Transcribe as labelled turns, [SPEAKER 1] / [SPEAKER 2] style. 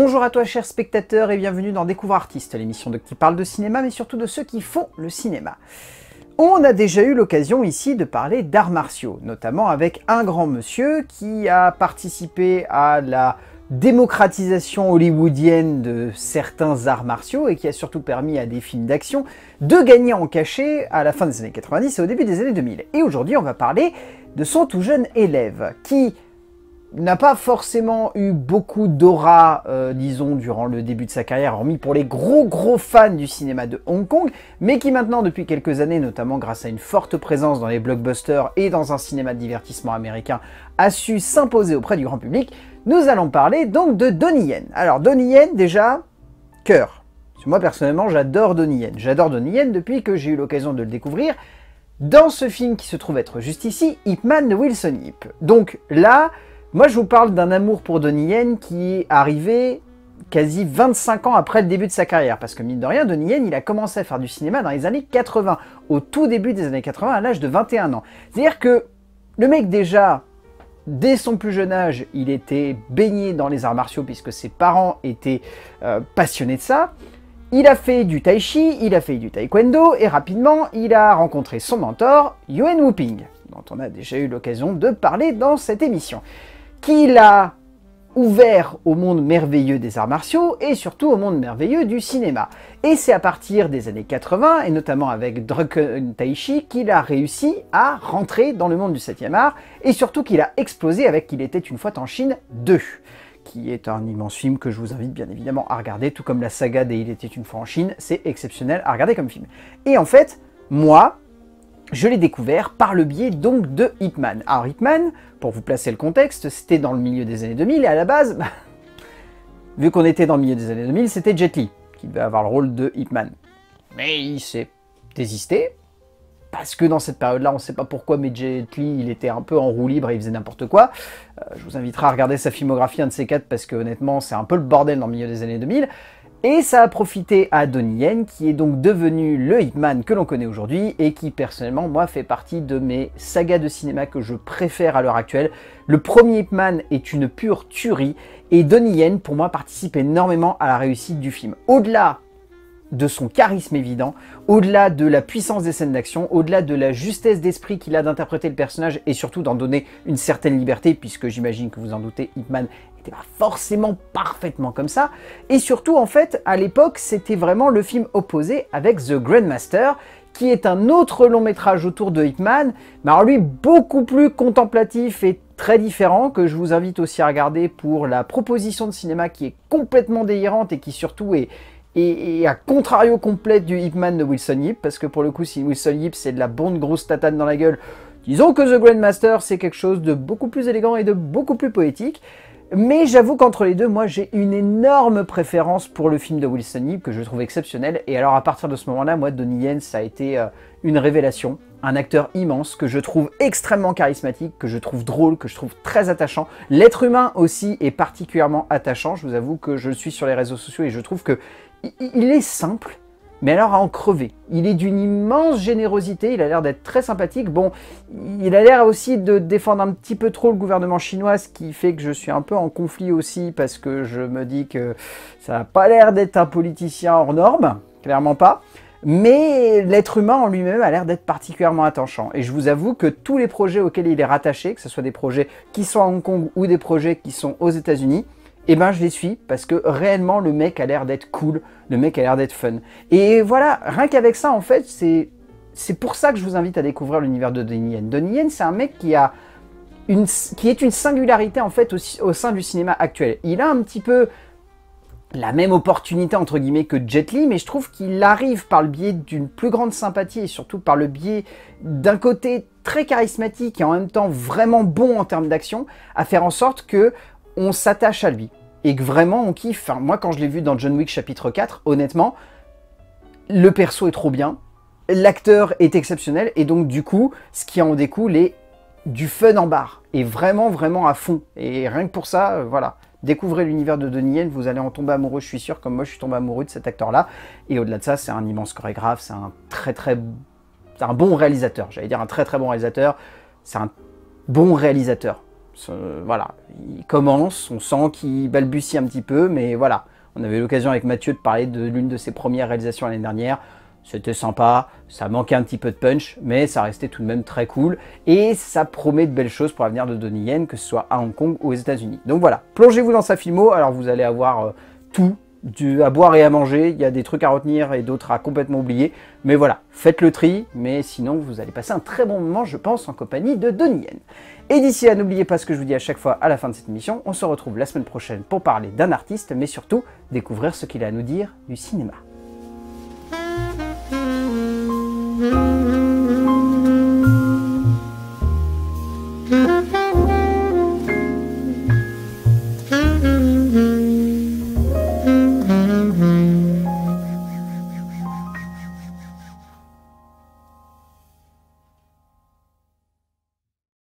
[SPEAKER 1] Bonjour à toi chers spectateurs et bienvenue dans Découvre Artiste, l'émission qui parle de cinéma mais surtout de ceux qui font le cinéma. On a déjà eu l'occasion ici de parler d'arts martiaux, notamment avec un grand monsieur qui a participé à la démocratisation hollywoodienne de certains arts martiaux et qui a surtout permis à des films d'action de gagner en cachet à la fin des années 90 et au début des années 2000. Et aujourd'hui on va parler de son tout jeune élève qui n'a pas forcément eu beaucoup d'aura, disons, durant le début de sa carrière, hormis pour les gros fans du cinéma de Hong Kong, mais qui maintenant, depuis quelques années, notamment grâce à une forte présence dans les blockbusters et dans un cinéma de divertissement américain, a su s'imposer auprès du grand public. Nous allons parler donc de Donnie Yen. Alors Donnie Yen, déjà, cœur. Parce que moi, personnellement, j'adore Donnie Yen. J'adore Donnie Yen depuis que j'ai eu l'occasion de le découvrir dans ce film qui se trouve être juste ici, Ip Man de Wilson Yip. Donc là, moi, je vous parle d'un amour pour Donnie Yen qui est arrivé quasi 25 ans après le début de sa carrière. Parce que, mine de rien, Donnie Yen, il a commencé à faire du cinéma dans les années 80, au tout début des années 80, à l'âge de 21 ans. C'est-à-dire que le mec, déjà, dès son plus jeune âge, il était baigné dans les arts martiaux puisque ses parents étaient passionnés de ça. Il a fait du tai chi, il a fait du taekwondo, et rapidement, il a rencontré son mentor, Yuen Woo-ping, dont on a déjà eu l'occasion de parler dans cette émission, qui l'a ouvert au monde merveilleux des arts martiaux et surtout au monde merveilleux du cinéma. Et c'est à partir des années 80, et notamment avec Drunken Taishi, qu'il a réussi à rentrer dans le monde du 7e art, et surtout qu'il a explosé avec Il était une fois en Chine 2, qui est un immense film que je vous invite bien évidemment à regarder, tout comme la saga des Il était une fois en Chine, c'est exceptionnel à regarder comme film. Et en fait, moi, je l'ai découvert par le biais donc de Ip Man. Alors Ip Man, pour vous placer le contexte, c'était dans le milieu des années 2000 et à la base, vu qu'on était dans le milieu des années 2000, c'était Jet Li qui devait avoir le rôle de Ip Man. Mais il s'est désisté, parce que dans cette période-là, on ne sait pas pourquoi, mais Jet Li, il était un peu en roue libre et il faisait n'importe quoi. Je vous inviterai à regarder sa filmographie, un de ces quatre, parce que honnêtement, c'est un peu le bordel dans le milieu des années 2000. Et ça a profité à Donnie Yen, qui est donc devenu le Ip Man que l'on connaît aujourd'hui, et qui personnellement, moi, fait partie de mes sagas de cinéma que je préfère à l'heure actuelle. Le premier Ip Man est une pure tuerie, et Donnie Yen, pour moi, participe énormément à la réussite du film. Au-delà de son charisme évident, au-delà de la puissance des scènes d'action, au-delà de la justesse d'esprit qu'il a d'interpréter le personnage et surtout d'en donner une certaine liberté, puisque j'imagine que vous en doutez, Ip Man n'était pas forcément parfaitement comme ça, et surtout en fait, à l'époque, c'était vraiment le film opposé avec The Grandmaster, qui est un autre long métrage autour de Ip Man, mais alors lui beaucoup plus contemplatif et très différent, que je vous invite aussi à regarder pour la proposition de cinéma qui est complètement délirante et qui surtout est à contrario complète du Ip Man de Wilson Yip, parce que pour le coup, si Wilson Yip c'est de la bonne grosse tatane dans la gueule, disons que The Grandmaster c'est quelque chose de beaucoup plus élégant et de beaucoup plus poétique. Mais j'avoue qu'entre les deux, moi j'ai une énorme préférence pour le film de Wilson Yip que je trouve exceptionnel. Et alors à partir de ce moment-là, moi Donnie Yen ça a été une révélation, un acteur immense que je trouve extrêmement charismatique, que je trouve drôle, que je trouve très attachant. L'être humain aussi est particulièrement attachant. Je vous avoue que je le suis sur les réseaux sociaux et je trouve que il est simple, mais alors à en crever. Il est d'une immense générosité, il a l'air d'être très sympathique. Bon, il a l'air aussi de défendre un petit peu trop le gouvernement chinois, ce qui fait que je suis un peu en conflit aussi, parce que je me dis que ça n'a pas l'air d'être un politicien hors norme, clairement pas. Mais l'être humain en lui-même a l'air d'être particulièrement attachant. Et je vous avoue que tous les projets auxquels il est rattaché, que ce soit des projets qui sont à Hong Kong ou des projets qui sont aux États-Unis, eh ben je les suis parce que réellement le mec a l'air d'être cool, le mec a l'air d'être fun. Et voilà, rien qu'avec ça en fait, c'est pour ça que je vous invite à découvrir l'univers de Donnie Yen. Donnie Yen, c'est un mec qui est une singularité en fait au sein du cinéma actuel. Il a un petit peu la même opportunité entre guillemets que Jet Li, mais je trouve qu'il arrive par le biais d'une plus grande sympathie et surtout par le biais d'un côté très charismatique et en même temps vraiment bon en termes d'action, à faire en sorte que on s'attache à lui. Et que vraiment on kiffe. Enfin, moi quand je l'ai vu dans John Wick chapitre 4, honnêtement, le perso est trop bien, l'acteur est exceptionnel, et donc du coup, ce qui en découle est du fun en barre. Et vraiment, vraiment à fond. Et rien que pour ça, voilà. Découvrez l'univers de Donnie Yen, vous allez en tomber amoureux, je suis sûr, comme moi je suis tombé amoureux de cet acteur-là. Et au-delà de ça, c'est un immense chorégraphe, c'est un bon réalisateur. J'allais dire un très très bon réalisateur. C'est un bon réalisateur. Voilà, il commence, on sent qu'il balbutie un petit peu, mais voilà. On avait l'occasion avec Mathieu de parler de l'une de ses premières réalisations l'année dernière. C'était sympa, ça manquait un petit peu de punch, mais ça restait tout de même très cool. Et ça promet de belles choses pour l'avenir de Donnie Yen, que ce soit à Hong Kong ou aux États-Unis. Donc voilà, plongez-vous dans sa filmo, alors vous allez avoir tout. À boire et à manger, il y a des trucs à retenir et d'autres à complètement oublier. Mais voilà, faites le tri, mais sinon vous allez passer un très bon moment, je pense, en compagnie de Donnie Yen. Et d'ici là, n'oubliez pas ce que je vous dis à chaque fois à la fin de cette émission, on se retrouve la semaine prochaine pour parler d'un artiste, mais surtout découvrir ce qu'il a à nous dire du cinéma.